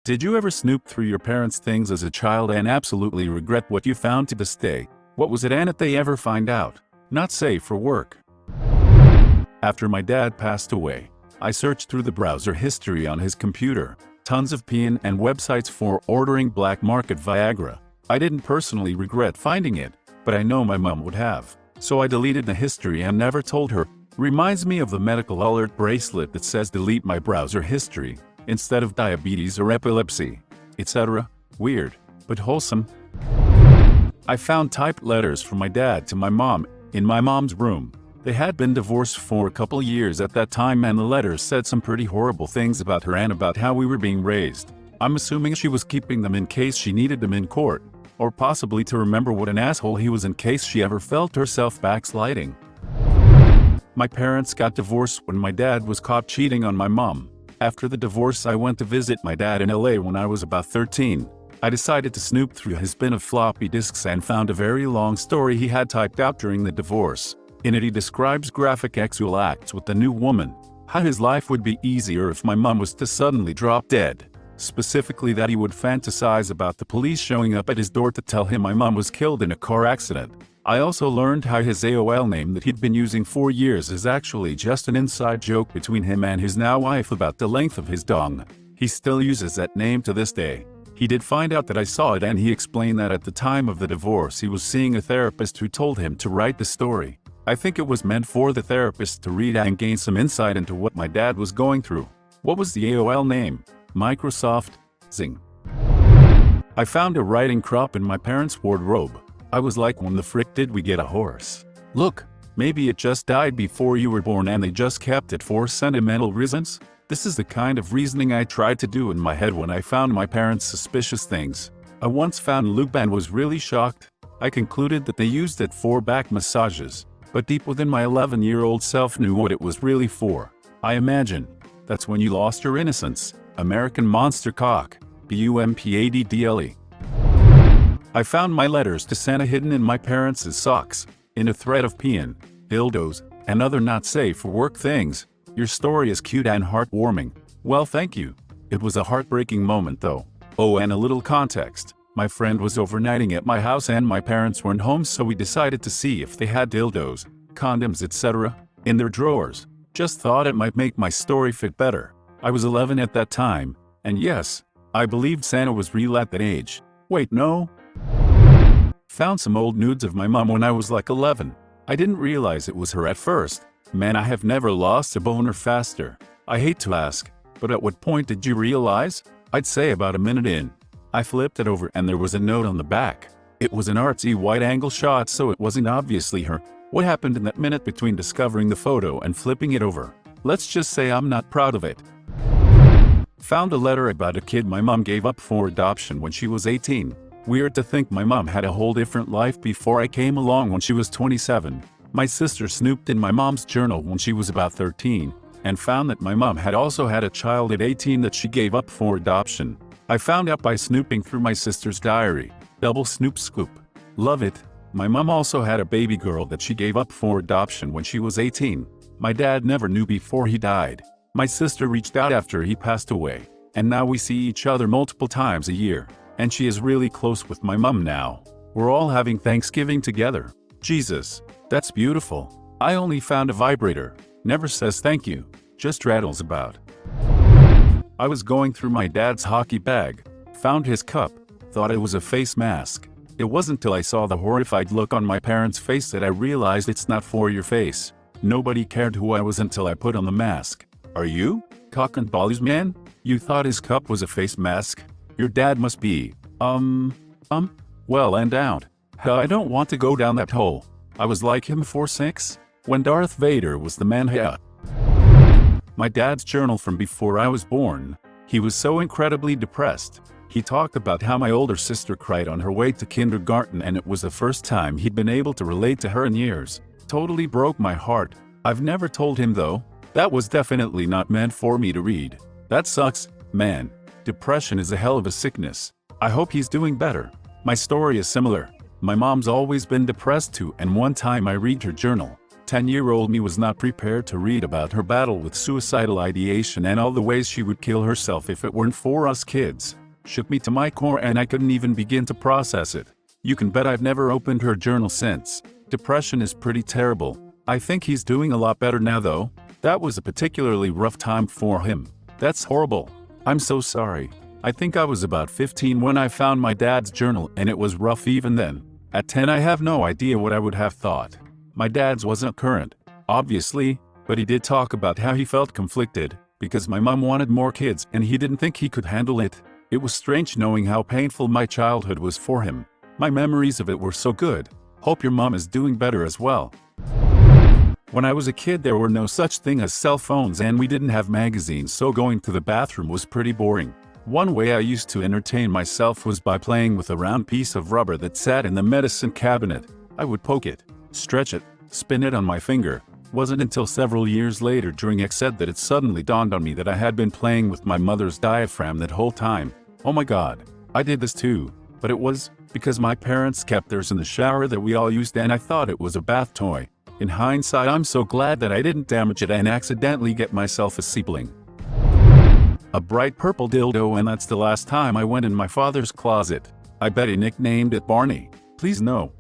Did you ever snoop through your parents' things as a child and absolutely regret what you found to this day? What was it and did they ever find out? Not safe for work. After my dad passed away, I searched through the browser history on his computer. Tons of PN and websites for ordering black market Viagra. I didn't personally regret finding it, but I know my mom would have. So I deleted the history and never told her. Reminds me of the medical alert bracelet that says delete my browser history instead of diabetes or epilepsy, etc. Weird, but wholesome. I found typed letters from my dad to my mom in my mom's room. They had been divorced for a couple years at that time, and the letters said some pretty horrible things about her and about how we were being raised. I'm assuming she was keeping them in case she needed them in court, or possibly to remember what an asshole he was in case she ever felt herself backsliding. My parents got divorced when my dad was caught cheating on my mom. After the divorce, I went to visit my dad in LA when I was about 13. I decided to snoop through his bin of floppy disks and found a very long story he had typed out during the divorce. In it, he describes graphic sexual acts with the new woman, how his life would be easier if my mom was to suddenly drop dead. Specifically that he would fantasize about the police showing up at his door to tell him my mom was killed in a car accident. I also learned how his AOL name that he'd been using for years is actually just an inside joke between him and his now wife about the length of his dong. He still uses that name to this day. He did find out that I saw it, and he explained that at the time of the divorce he was seeing a therapist who told him to write the story. I think it was meant for the therapist to read and gain some insight into what my dad was going through. What was the AOL name? Microsoft Zing. I found a writing crop in my parents' wardrobe. I was like, when the frick did we get a horse? Look, maybe it just died before you were born and they just kept it for sentimental reasons? This is the kind of reasoning I tried to do in my head when I found my parents' suspicious things. I once found lube and was really shocked. I concluded that they used it for back massages, but deep within my 11-year-old self knew what it was really for. I imagine that's when you lost your innocence. American Monster Cock. BUMPADDLE. I found my letters to Santa hidden in my parents' socks, in a thread of peeing, dildos, and other not safe for work things. Your story is cute and heartwarming. Well, thank you. It was a heartbreaking moment though. Oh, and a little context. My friend was overnighting at my house and my parents weren't home, so we decided to see if they had dildos, condoms, etc. in their drawers. Just thought it might make my story fit better. I was 11 at that time, and yes, I believed Santa was real at that age. Wait, no? Found some old nudes of my mom when I was like 11. I didn't realize it was her at first. Man, I have never lost a boner faster. I hate to ask, but at what point did you realize? I'd say about a minute in. I flipped it over and there was a note on the back. It was an artsy wide-angle shot, so it wasn't obviously her. What happened in that minute between discovering the photo and flipping it over? Let's just say I'm not proud of it. Found a letter about a kid my mom gave up for adoption when she was 18. Weird to think my mom had a whole different life before I came along when she was 27. My sister snooped in my mom's journal when she was about 13, and found that my mom had also had a child at 18 that she gave up for adoption. I found out by snooping through my sister's diary. Double snoop scoop. Love it. My mom also had a baby girl that she gave up for adoption when she was 18. My dad never knew before he died. My sister reached out after he passed away, and now we see each other multiple times a year, and she is really close with my mom now. We're all having Thanksgiving together. Jesus, that's beautiful. I only found a vibrator. Never says thank you, just rattles about. I was going through my dad's hockey bag, found his cup, thought it was a face mask. It wasn't till I saw the horrified look on my parents' face that I realized it's not for your face. Nobody cared who I was until I put on the mask. Are you? Cock and balls man? You thought his cup was a face mask? Your dad must be, well and out. I don't want to go down that hole. I was like him for 6? When Darth Vader was the man. My dad's journal from before I was born. He was so incredibly depressed. He talked about how my older sister cried on her way to kindergarten and it was the first time he'd been able to relate to her in years. Totally broke my heart. I've never told him though. That was definitely not meant for me to read. That sucks, man. Depression is a hell of a sickness. I hope he's doing better. My story is similar. My mom's always been depressed too, and one time I read her journal. 10-year-old me was not prepared to read about her battle with suicidal ideation and all the ways she would kill herself if it weren't for us kids. Shook me to my core and I couldn't even begin to process it. You can bet I've never opened her journal since. Depression is pretty terrible. I think he's doing a lot better now though. That was a particularly rough time for him. That's horrible. I'm so sorry. I think I was about 15 when I found my dad's journal and it was rough even then. At 10 I have no idea what I would have thought. My dad's wasn't current, obviously, but he did talk about how he felt conflicted, because my mom wanted more kids and he didn't think he could handle it. It was strange knowing how painful my childhood was for him. My memories of it were so good. Hope your mom is doing better as well. When I was a kid there were no such thing as cell phones and we didn't have magazines, so going to the bathroom was pretty boring. One way I used to entertain myself was by playing with a round piece of rubber that sat in the medicine cabinet. I would poke it, stretch it, spin it on my finger. Wasn't until several years later during Ed that it suddenly dawned on me that I had been playing with my mother's diaphragm that whole time. Oh my god, I did this too. But it was because my parents kept theirs in the shower that we all used and I thought it was a bath toy. In hindsight, I'm so glad that I didn't damage it and accidentally get myself a sibling. A bright purple dildo, and that's the last time I went in my father's closet. I bet he nicknamed it Barney. Please no.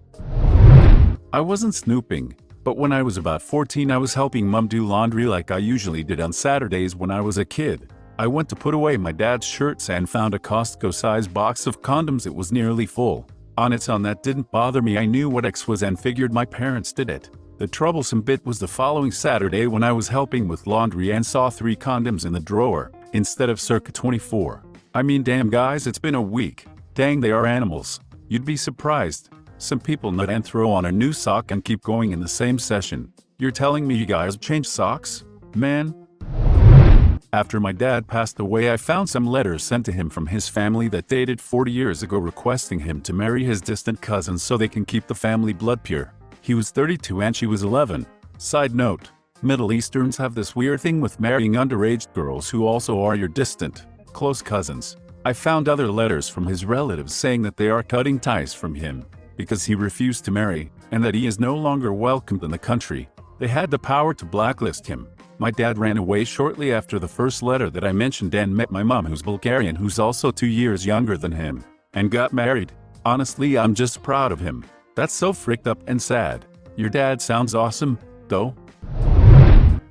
I wasn't snooping, but when I was about 14 I was helping mom do laundry like I usually did on Saturdays when I was a kid. I went to put away my dad's shirts and found a Costco-sized box of condoms. It was nearly full. On its own that didn't bother me. I knew what X was and figured my parents did it. The troublesome bit was the following Saturday when I was helping with laundry and saw 3 condoms in the drawer, instead of circa 24. I mean, damn guys, it's been a week. Dang, they are animals. You'd be surprised. Some people nut and throw on a new sock and keep going in the same session. You're telling me you guys change socks? Man. After my dad passed away I found some letters sent to him from his family that dated 40 years ago requesting him to marry his distant cousin so they can keep the family blood pure. He was 32 and she was 11. Side note, Middle Easterns have this weird thing with marrying underage girls who also are your distant, close cousins. I found other letters from his relatives saying that they are cutting ties from him because he refused to marry and that he is no longer welcomed in the country. They had the power to blacklist him. My dad ran away shortly after the first letter that I mentioned and met my mom, who's Bulgarian, who's also 2 years younger than him, and got married. Honestly, I'm just proud of him. That's so fricked up and sad. Your dad sounds awesome, though.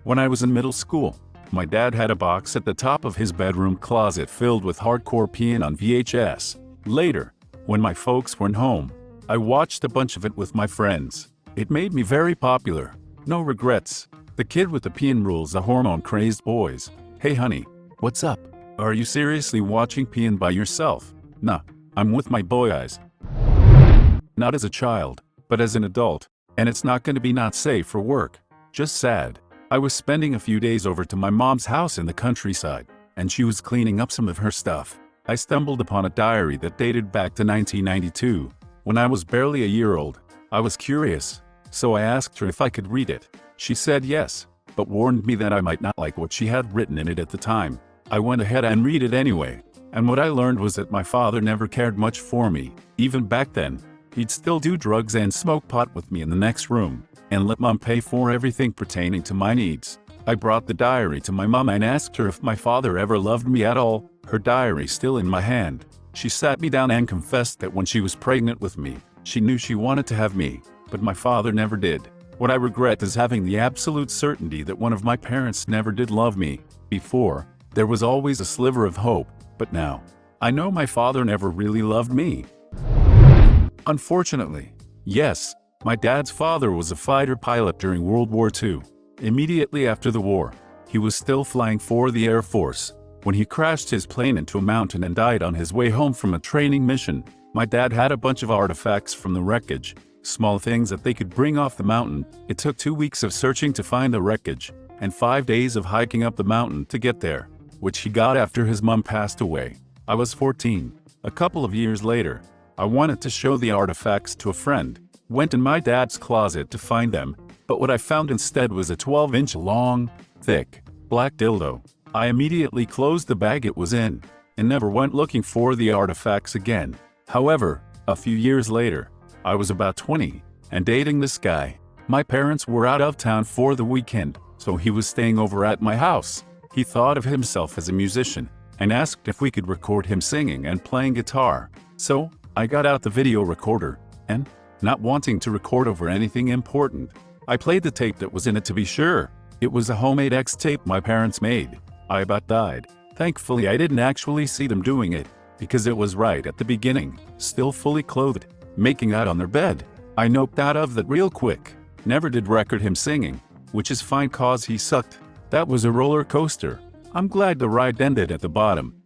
When I was in middle school, my dad had a box at the top of his bedroom closet filled with hardcore peeing on VHS. Later, when my folks weren't home, I watched a bunch of it with my friends. It made me very popular. No regrets. The kid with the peeing rules the hormone-crazed boys. Hey honey, what's up? Are you seriously watching peeing by yourself? Nah, I'm with my boys. Not as a child, but as an adult, and it's not going to be not safe for work. Just sad. I was spending a few days over to my mom's house in the countryside, and she was cleaning up some of her stuff. I stumbled upon a diary that dated back to 1992. When I was barely a year old, I was curious, so I asked her if I could read it. She said yes, but warned me that I might not like what she had written in it at the time. I went ahead and read it anyway, and what I learned was that my father never cared much for me, even back then. He'd still do drugs and smoke pot with me in the next room, and let mom pay for everything pertaining to my needs. I brought the diary to my mom and asked her if my father ever loved me at all, her diary still in my hand. She sat me down and confessed that when she was pregnant with me, she knew she wanted to have me, but my father never did. What I regret is having the absolute certainty that one of my parents never did love me. Before, there was always a sliver of hope, but now, I know my father never really loved me. Unfortunately, yes, my dad's father was a fighter pilot during World War II. Immediately after the war, he was still flying for the Air Force when he crashed his plane into a mountain and died on his way home from a training mission. My dad had a bunch of artifacts from the wreckage, small things that they could bring off the mountain. It took 2 weeks of searching to find the wreckage, and 5 days of hiking up the mountain to get there, which he got after his mom passed away. I was 14. A couple of years later, I wanted to show the artifacts to a friend. Went in my dad's closet to find them, but what I found instead was a 12-inch long, thick, black dildo. I immediately closed the bag it was in, and never went looking for the artifacts again. However, a few years later, I was about 20, and dating this guy. My parents were out of town for the weekend, so he was staying over at my house. He thought of himself as a musician and asked if we could record him singing and playing guitar. So, I got out the video recorder and, not wanting to record over anything important, I played the tape that was in it to be sure. It was a homemade X tape my parents made. I about died. Thankfully I didn't actually see them doing it, because it was right at the beginning, still fully clothed, making out on their bed. I noped out of that real quick. Never did record him singing, which is fine cause he sucked. That was a roller coaster. I'm glad the ride ended at the bottom.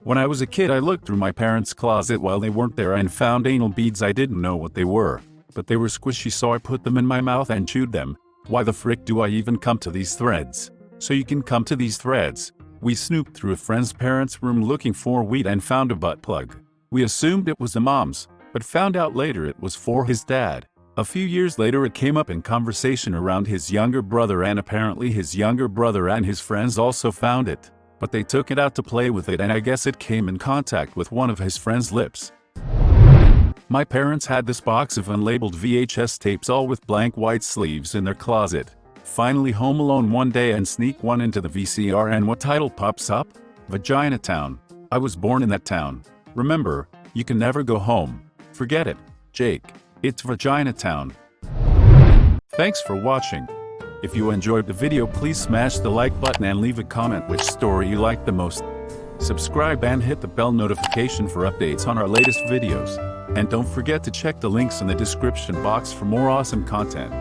When I was a kid I looked through my parents' closet while they weren't there and found anal beads. I didn't know what they were, but they were squishy, so I put them in my mouth and chewed them. Why the frick do I even come to these threads? So you can come to these threads. We snooped through a friend's parents' room looking for weed and found a butt plug. We assumed it was the mom's, but found out later it was for his dad. A few years later it came up in conversation around his younger brother, and apparently his younger brother and his friends also found it. But they took it out to play with it, and I guess it came in contact with one of his friend's lips. My parents had this box of unlabeled VHS tapes, all with blank white sleeves, in their closet. Finally home alone one day and sneak one into the VCR, and what title pops up? Vagina Town. I was born in that town. Remember, you can never go home. Forget it, Jake. It's Vagina Town. Thanks for watching. If you enjoyed the video, please smash the like button and leave a comment which story you liked the most. Subscribe and hit the bell notification for updates on our latest videos. And don't forget to check the links in the description box for more awesome content.